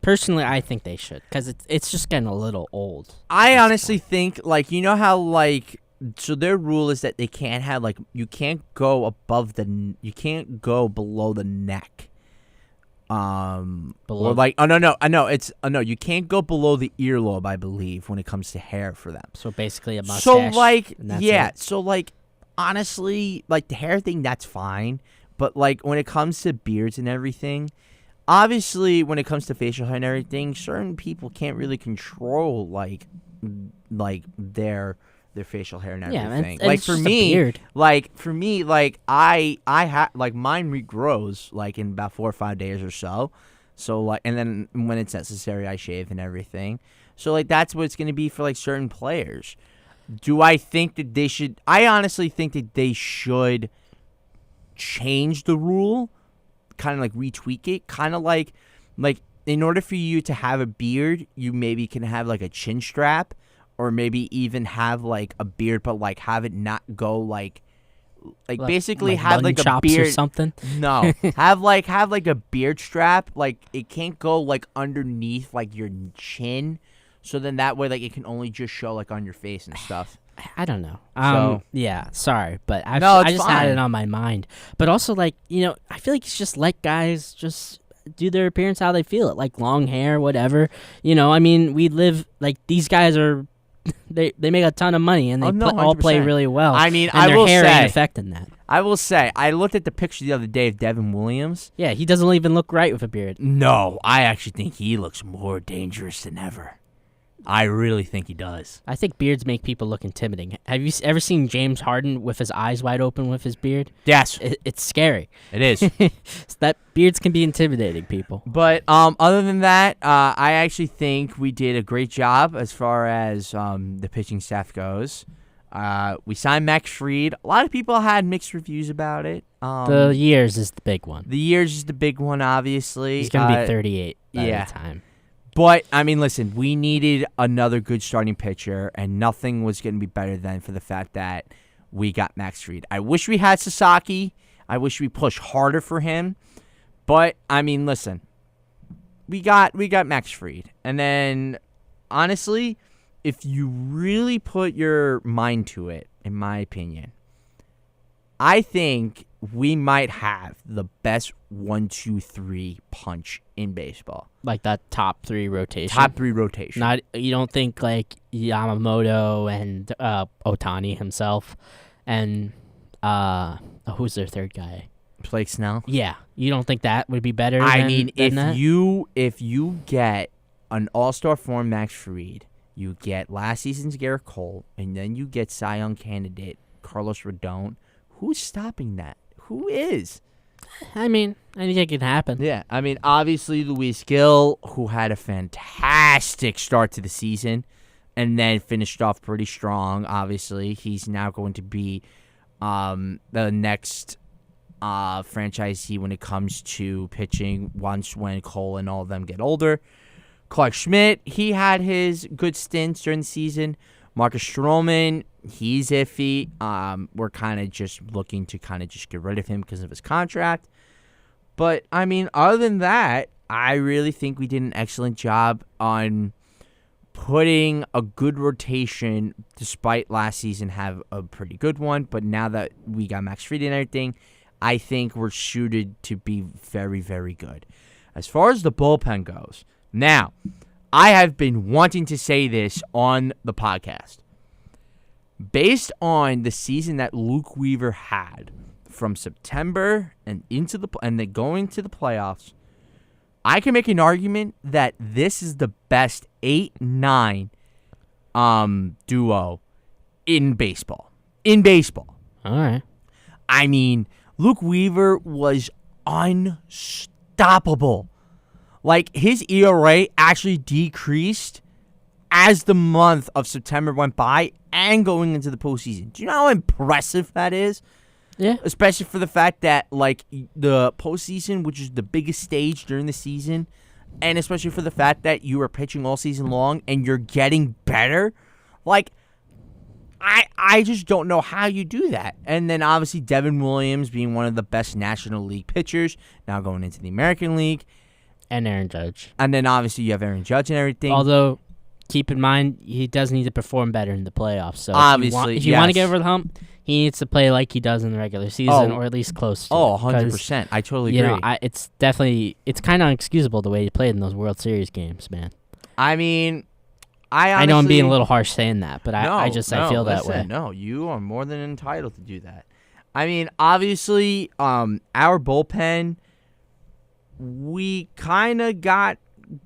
Personally, I think they should because it's just getting a little old. I honestly think, like, you know how, like, so their rule is that they can't have, like, you can't go below the neck Below? Or like, oh no, you can't go below the earlobe, I believe, when it comes to hair for them. So basically a mustache. So like, and that's yeah, it. so like, honestly, like the hair thing, that's fine. But like when it comes to beards and everything, obviously when it comes to facial hair and everything, certain people can't really control like their facial hair and everything. And like it's for just a me, beard. like I have like mine regrows like in about 4 or 5 days or so. So like, and then when it's necessary, I shave and everything. So like that's what it's gonna be for like certain players. Do I think that they should? I honestly think that they should change the rule, kind of like retweak it, kind of like in order for you to have a beard, you maybe can have like a chin strap, or maybe even have like a beard, but like have it not go like basically have like a beard or something. No, have like a beard strap, like it can't go like underneath like your chin, so then that way like it can only just show like on your face and stuff. I don't know. So sorry, but I just fine. had it on my mind. But also, like, I feel like it's just let guys just do their appearance how they feel it, like long hair, whatever. I mean, we live like these guys are. They make a ton of money and they all play really well. I mean, and I their will hair say, ain't affecting that. I will say, I looked at the picture the other day of Devin Williams. Yeah, he doesn't even look right with a beard. No, I actually think he looks more dangerous than ever. I really think he does. I think beards make people look intimidating. Have you ever seen James Harden with his eyes wide open with his beard? Yes. It's scary. It is. That beards can be intimidating, people. But other than that, I actually think we did a great job as far as the pitching staff goes. We signed Max Fried. A lot of people had mixed reviews about it. The years is the big one. The years is the big one, obviously. He's going to be 38 by the time. But, I mean, listen, we needed another good starting pitcher, and nothing was going to be better than for the fact that we got Max Fried. I wish we had Sasaki. I wish we pushed harder for him. But, I mean, listen, we got Max Fried. And then, honestly, if you really put your mind to it, in my opinion, I think we might have the best 1-2-3 punch in baseball. Like that top three rotation. You don't think like Yamamoto and Ohtani himself, and who's their third guy? Blake Snell. Yeah, you don't think that would be better? If you get an all-star form Max Fried, you get last season's Garrett Cole, and then you get Cy Young candidate Carlos Rodon. Who's stopping that? Who is? I mean, anything can happen. Yeah, I mean, obviously Luis Gil, who had a fantastic start to the season and then finished off pretty strong. Obviously, he's now going to be the next franchisee when it comes to pitching when Cole and all of them get older. Clark Schmidt, he had his good stints during the season. Marcus Stroman, he's iffy. We're kind of just looking to kind of just get rid of him because of his contract. But, I mean, other than that, I really think we did an excellent job on putting a good rotation, despite last season have a pretty good one. But now that we got Max Fried and everything, I think we're suited to be very, very good. As far as the bullpen goes, now, I have been wanting to say this on the podcast. Based on the season that Luke Weaver had from September and then going to the playoffs, I can make an argument that this is the best 8-9 duo in baseball. All right. I mean, Luke Weaver was unstoppable. Like, his ERA actually decreased as the month of September went by and going into the postseason. Do you know how impressive that is? Yeah. Especially for the fact that, like, the postseason, which is the biggest stage during the season, and especially for the fact that you are pitching all season long and you're getting better. Like, I just don't know how you do that. And then, obviously, Devin Williams being one of the best National League pitchers, now going into the American League. And Aaron Judge. And then, obviously, you have Aaron Judge and everything. Although, keep in mind he does need to perform better in the playoffs. So obviously, if you want to get over the hump, he needs to play like he does in the regular season, or at least close to. 100%. I totally agree. It's kind of inexcusable the way he played in those World Series games, man. I mean, I know I'm being a little harsh saying that, but I feel that way. No, you are more than entitled to do that. I mean, obviously, our bullpen, we kind of got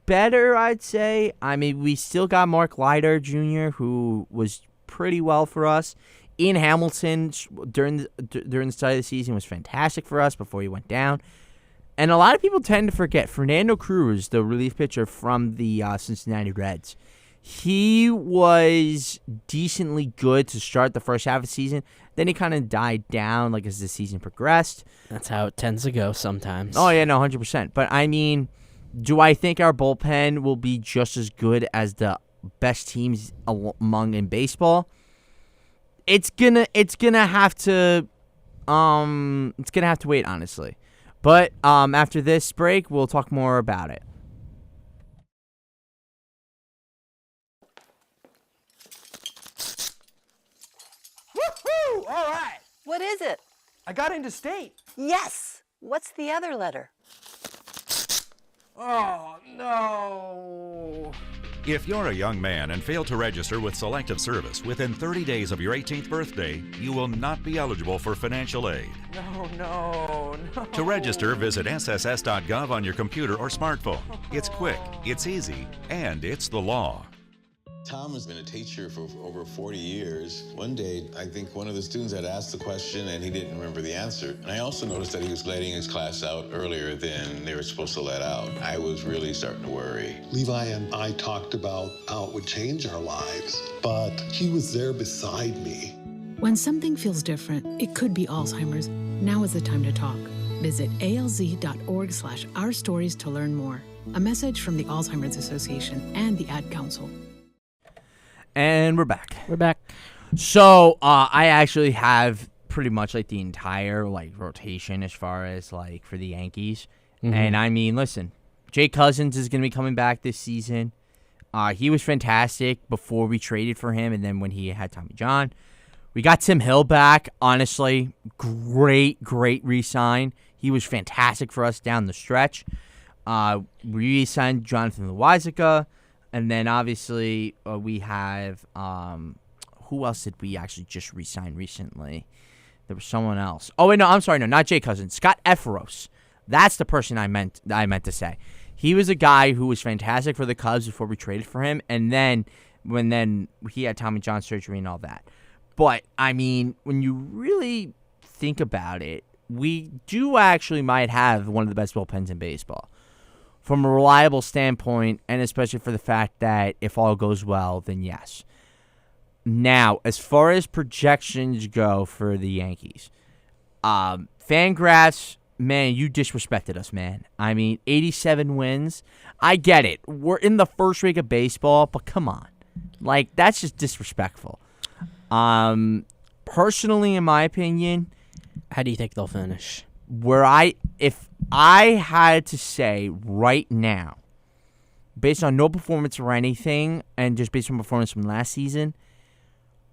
better, I'd say. I mean, we still got Mark Leiter Jr., who was pretty well for us. Ian Hamilton, during the start of the season, was fantastic for us before he went down. And a lot of people tend to forget Fernando Cruz, the relief pitcher from the Cincinnati Reds. He was decently good to start the first half of the season. Then he kind of died down as the season progressed. That's how it tends to go sometimes. Oh, yeah, no, 100%. But, I mean, do I think our bullpen will be just as good as the best teams among in baseball? It's gonna have to wait, honestly. But after this break, we'll talk more about it. Woohoo! All right. What is it? I got into state. Yes. What's the other letter? Oh, no. If you're a young man and fail to register with Selective Service within 30 days of your 18th birthday, you will not be eligible for financial aid. No. To register, visit sss.gov on your computer or smartphone. It's quick, it's easy, and it's the law. Tom has been a teacher for over 40 years. One day, I think one of the students had asked the question and he didn't remember the answer. And I also noticed that he was letting his class out earlier than they were supposed to let out. I was really starting to worry. Levi and I talked about how it would change our lives, but he was there beside me. When something feels different, it could be Alzheimer's. Now is the time to talk. Visit alz.org/ourstories to learn more. A message from the Alzheimer's Association and the Ad Council. And we're back. So, I actually have pretty much the entire rotation as far as for the Yankees. Mm-hmm. And I mean, listen, Jake Cousins is going to be coming back this season. He was fantastic before we traded for him, and then when he had Tommy John. We got Tim Hill back. Honestly, great re-sign. He was fantastic for us down the stretch. We re-signed Jonathan Loaisiga. And then, obviously, we have who else did we actually just re-sign recently? There was someone else. Oh, wait, no, I'm sorry. No, not Jay Cousins. Scott Efferos. That's the person I meant to say. He was a guy who was fantastic for the Cubs before we traded for him. And then when he had Tommy John surgery and all that. But, I mean, when you really think about it, we do actually might have one of the best bullpens in baseball. From a reliable standpoint, and especially for the fact that if all goes well, then yes. Now, as far as projections go for the Yankees, Fangraphs, man, you disrespected us, man. I mean, 87 wins. I get it. We're in the first ring of baseball, but come on. That's just disrespectful. Personally, in my opinion, how do you think they'll finish? If I had to say right now, based on no performance or anything, and just based on performance from last season,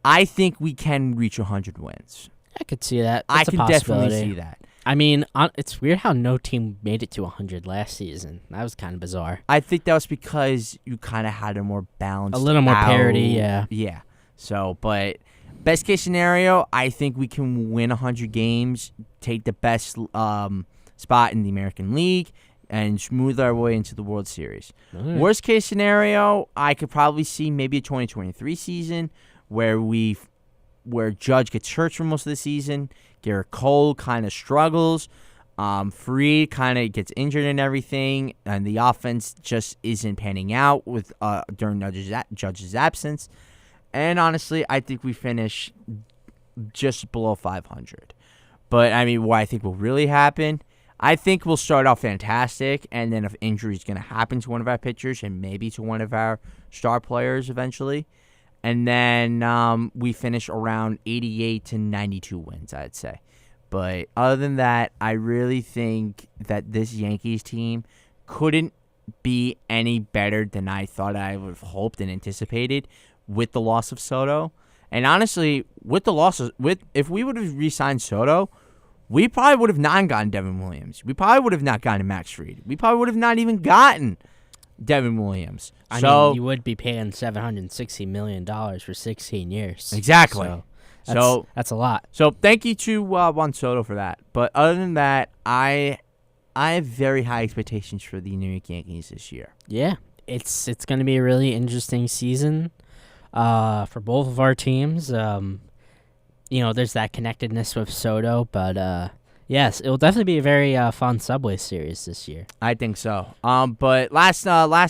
I think we can reach 100 wins. I could see that. I That's can a possibility. definitely see that. I mean, it's weird how no team made it to 100 last season. That was kind of bizarre. I think that was because you kind of had a more balanced, a little more parity, yeah. Yeah. So, but best case scenario, I think we can win 100 games, take the best spot in the American League, and smooth our way into the World Series. Right. Worst case scenario, I could probably see maybe a 2023 season where Judge gets hurt for most of the season, Garrett Cole kind of struggles, Fried kind of gets injured and everything, and the offense just isn't panning out with during Judge's absence. And honestly, I think we finish just below 500. But I mean, what I think will really happen, I think we'll start off fantastic, and then if injury is going to happen to one of our pitchers and maybe to one of our star players eventually, and then we finish around 88 to 92 wins, I'd say. But other than that, I really think that this Yankees team couldn't be any better than I thought I would have hoped and anticipated with the loss of Soto. And honestly, if we would have re-signed Soto, we probably would have not gotten Devin Williams. We probably would have not gotten Max Fried. We probably would have not even gotten Devin Williams. I mean, you would be paying $760 million for 16 years. Exactly. So that's a lot. So thank you to Juan Soto for that. But other than that, I have very high expectations for the New York Yankees this year. Yeah, it's going to be a really interesting season for both of our teams. There's that connectedness with Soto, but yes, it will definitely be a very fun Subway Series this year. I think so. But last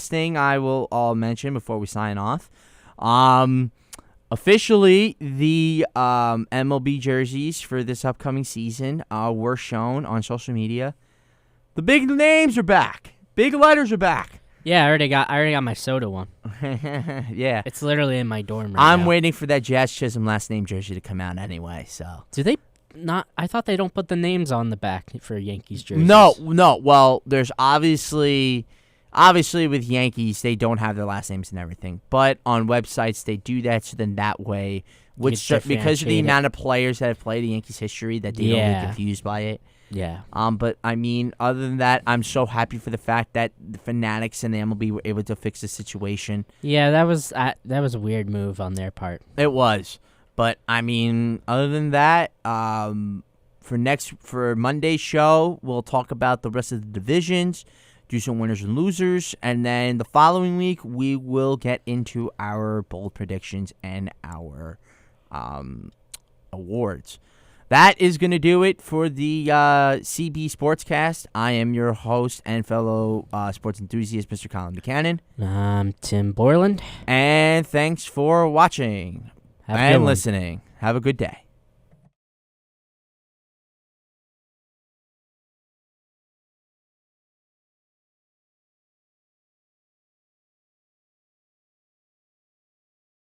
thing I will mention before we sign off. Officially, the MLB jerseys for this upcoming season were shown on social media. The big names are back. Big letters are back. Yeah, I already got my Soda one. Yeah. It's literally in my dorm right now. I'm waiting for that Jazz Chisholm last name jersey to come out anyway, so. Do they not? I thought they don't put the names on the back for Yankees jerseys. No. Well, there's obviously with Yankees, they don't have their last names and everything. But on websites, they do that, so then that way, because of the amount of players that have played in Yankees history, that they don't get confused by it. Yeah. But I mean, other than that, I'm so happy for the fact that the Fanatics and the MLB were able to fix the situation. Yeah, that was a weird move on their part. It was, but I mean, other than that, for Monday's show, we'll talk about the rest of the divisions, do some winners and losers, and then the following week we will get into our bold predictions and our awards. That is going to do it for the CB Sportscast. I am your host and fellow sports enthusiast, Mr. Colin Buchanan. I'm Tim Borland. And thanks for watching and listening. Have a good day.